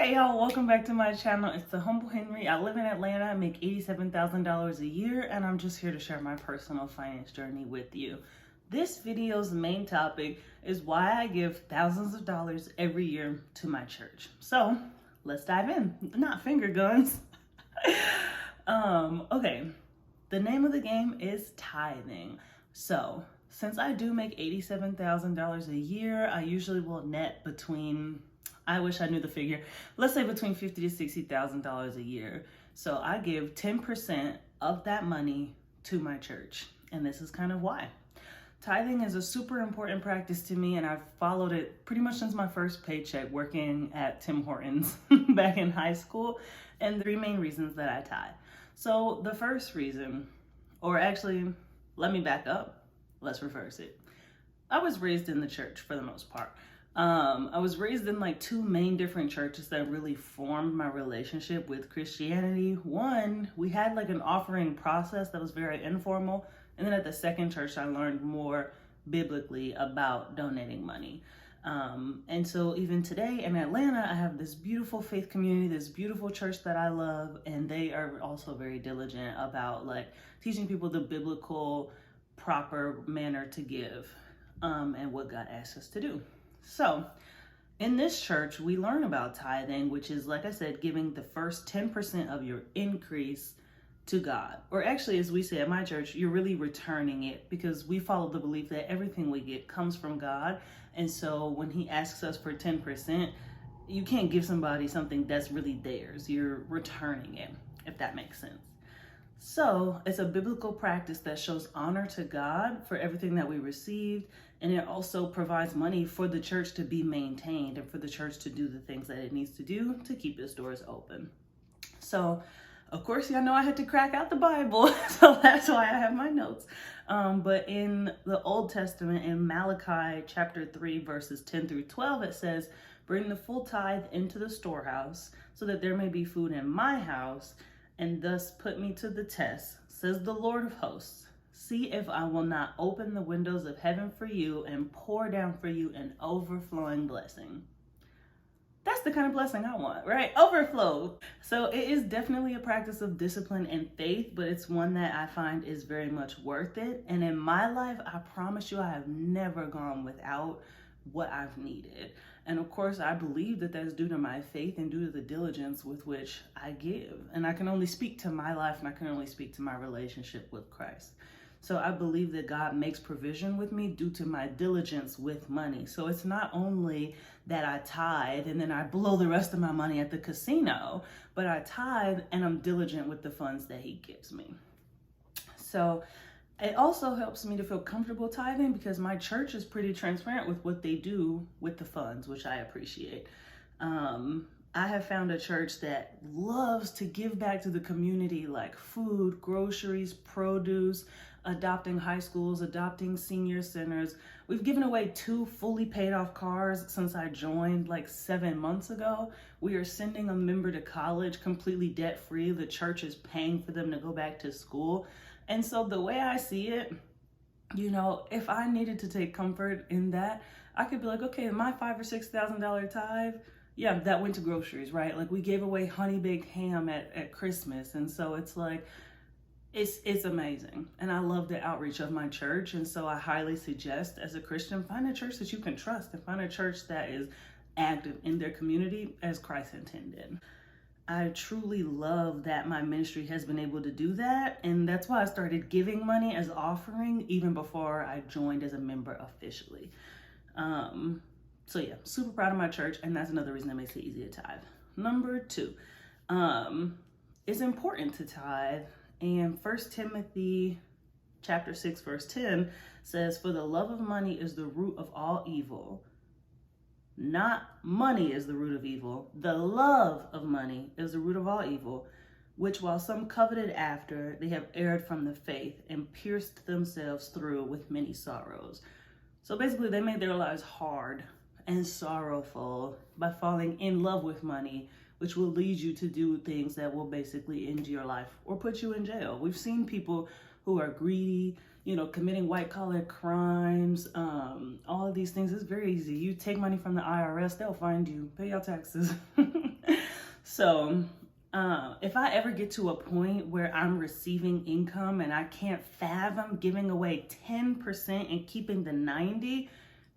Hey y'all, welcome back to my channel. It's the humble Henry. I live in Atlanta. I make $87,000 a year, and I'm just here to share my personal finance journey with you. This video's main topic is why I give thousands of dollars every year to my church. So let's dive in. Not finger guns. Okay. The name of the game is tithing. So since I do make $87,000 a year, I usually will net between, I wish I knew the figure, let's say between $50,000 to $60,000 a year. So I give 10% of that money to my church. And this is kind of why. Tithing is a super important practice to me, and I've followed it pretty much since my first paycheck working at Tim Hortons back in high school. And three main reasons that I tithe. So the first reason, or actually, let me back up. Let's reverse it. I was raised in the church for the most part. I was raised in like two main different churches that really formed my relationship with Christianity. One, we had like an offering process that was very informal. And then at the second church, I learned more biblically about donating money. And so even today in Atlanta, I have this beautiful faith community, this beautiful church that I love. And they are also very diligent about like teaching people the biblical proper manner to give and what God asks us to do. So in this church, we learn about tithing, which is, like I said, giving the first 10% of your increase to God. Or actually, as we say at my church, you're really returning it, because we follow the belief that everything we get comes from God. And so when he asks us for 10%, you can't give somebody something that's really theirs. You're returning it, if that makes sense. So it's a biblical practice that shows honor to God for everything that we received. And it also provides money for the church to be maintained and for the church to do the things that it needs to do to keep its doors open. So, of course, y'all know I had to crack out the Bible. So that's why I have my notes. But in the Old Testament, in Malachi chapter 3, verses 10 through 12, it says, "Bring the full tithe into the storehouse so that there may be food in my house, and thus put me to the test, says the Lord of hosts. See if I will not open the windows of heaven for you and pour down for you an overflowing blessing." That's the kind of blessing I want, right? Overflow. So it is definitely a practice of discipline and faith, but it's one that I find is very much worth it. And in my life, I promise you, I have never gone without what I've needed. And of course, I believe that that's due to my faith and due to the diligence with which I give. And I can only speak to my life, and I can only speak to my relationship with Christ. So I believe that God makes provision with me due to my diligence with money. So it's not only that I tithe and then I blow the rest of my money at the casino, but I tithe and I'm diligent with the funds that he gives me. So it also helps me to feel comfortable tithing because my church is pretty transparent with what they do with the funds, which I appreciate. I have found a church that loves to give back to the community, like food, groceries, produce, adopting high schools, adopting senior centers. We've given away 2 fully paid off cars since I joined like 7 months ago. We are sending a member to college completely debt free. The church is paying for them to go back to school. And so the way I see it, you know, if I needed to take comfort in that, I could be like, okay, my $5,000 or $6,000 tithe, yeah, that went to groceries, right? Like we gave away honey baked ham at Christmas. And so it's like, it's amazing. And I love the outreach of my church. And so I highly suggest, as a Christian, find a church that you can trust and find a church that is active in their community as Christ intended. I truly love that my ministry has been able to do that. And that's why I started giving money as offering even before I joined as a member officially. So yeah, super proud of my church. And that's another reason that makes it easy to tithe. Number 2, it's important to tithe. And 1 Timothy chapter 6, verse 10 says, "For the love of money is the root of all evil." Not money is the root of evil. The love of money is the root of all evil, which while some coveted after, they have erred from the faith and pierced themselves through with many sorrows. So basically, they made their lives hard and sorrowful by falling in love with money, which will lead you to do things that will basically end your life or put you in jail. We've seen people who are greedy, you know, committing white collar crimes, all of these things. It's very easy. You take money from the IRS, they'll find you, pay your taxes. So if I ever get to a point where I'm receiving income and I can't fathom giving away 10% and keeping the 90,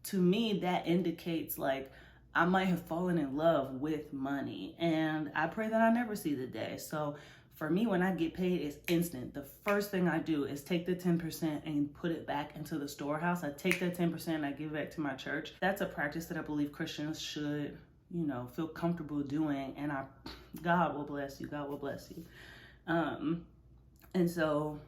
to me, that indicates like I might have fallen in love with money. And I pray that I never see the day. So for me, when I get paid, it's instant. The first thing I do is take the 10% and put it back into the storehouse. I take that 10% and I give it back to my church. That's a practice that I believe Christians should, feel comfortable doing. And God will bless you. God will bless you. And so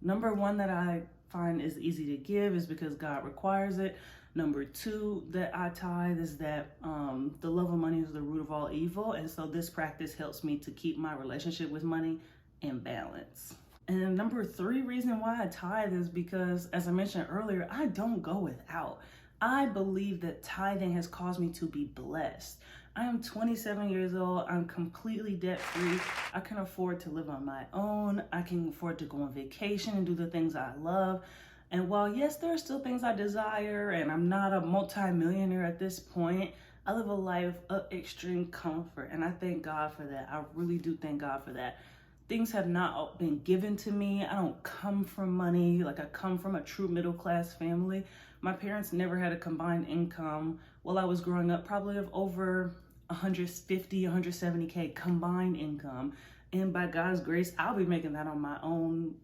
number one that I find is easy to give is because God requires it. Number two that I tithe is that the love of money is the root of all evil. And so this practice helps me to keep my relationship with money in balance. And number three reason why I tithe is because, as I mentioned earlier, I don't go without. I believe that tithing has caused me to be blessed. I am 27 years old. I'm completely debt free. I can afford to live on my own. I can afford to go on vacation and do the things I love. And while, yes, there are still things I desire, and I'm not a multi-millionaire at this point, I live a life of extreme comfort, and I thank God for that. I really do thank God for that. Things have not been given to me. I don't come from money. Like, I come from a true middle-class family. My parents never had a combined income while I was growing up, probably of over 150, 170K combined income. And by God's grace, I'll be making that on my own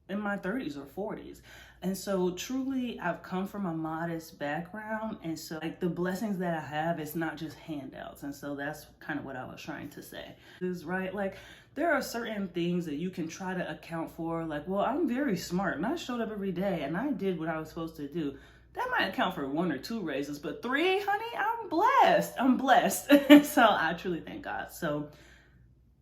in my 30s or 40s. And so truly I've come from a modest background. And so like the blessings that I have, it's not just handouts. And so that's kind of what I was trying to say. Is right. Like there are certain things that you can try to account for. Like, well, I'm very smart and I showed up every day and I did what I was supposed to do. That might account for 1 or 2 raises, but 3, honey, I'm blessed. I'm blessed. So I truly thank God. So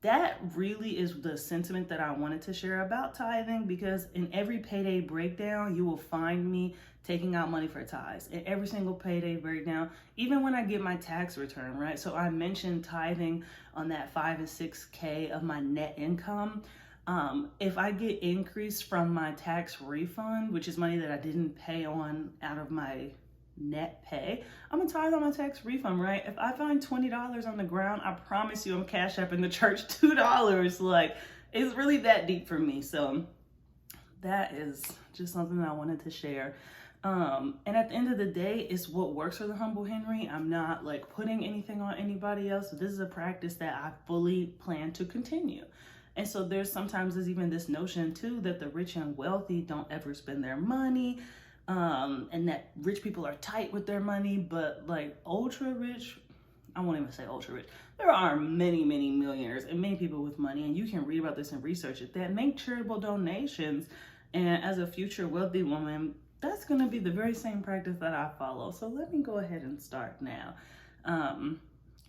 that really is the sentiment that I wanted to share about tithing, because in every payday breakdown, you will find me taking out money for tithes. In every single payday breakdown, even when I get my tax return, right? So I mentioned tithing on that 5 and 6K of my net income. If I get increase from my tax refund, which is money that I didn't pay on out of my net pay, I'm gonna tithe on my tax refund, right? If I find $20 on the ground, I promise you I'm cash apping the church $2. Like, it's really that deep for me. So that is just something that I wanted to share. And at the end of the day, it's what works for the humble Henry. I'm not like putting anything on anybody else. This is a practice that I fully plan to continue. And so there's even this notion too that the rich and wealthy don't ever spend their money. And that rich people are tight with their money, but like ultra rich, I won't even say ultra rich. There are many, many millionaires and many people with money, and you can read about this and research it, that make charitable donations. And as a future wealthy woman, that's going to be the very same practice that I follow. So let me go ahead and start now.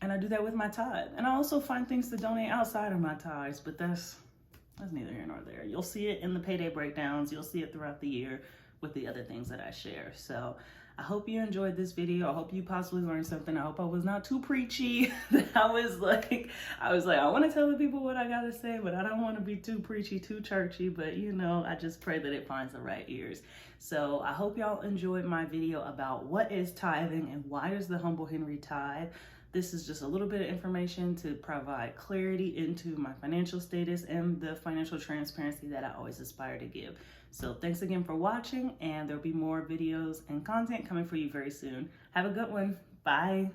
And I do that with my tithe. And I also find things to donate outside of my tithes, but that's neither here nor there. You'll see it in the payday breakdowns. You'll see it throughout the year with the other things that I share. So I hope you enjoyed this video. I hope you possibly learned something. I hope I was not too preachy. I was like, I want to tell the people what I got to say, but I don't want to be too preachy, too churchy, but I just pray that it finds the right ears. So I hope y'all enjoyed my video about what is tithing and why does the humble Henry tithe. This is just a little bit of information to provide clarity into my financial status and the financial transparency that I always aspire to give. So thanks again for watching, and there'll be more videos and content coming for you very soon. Have a good one. Bye.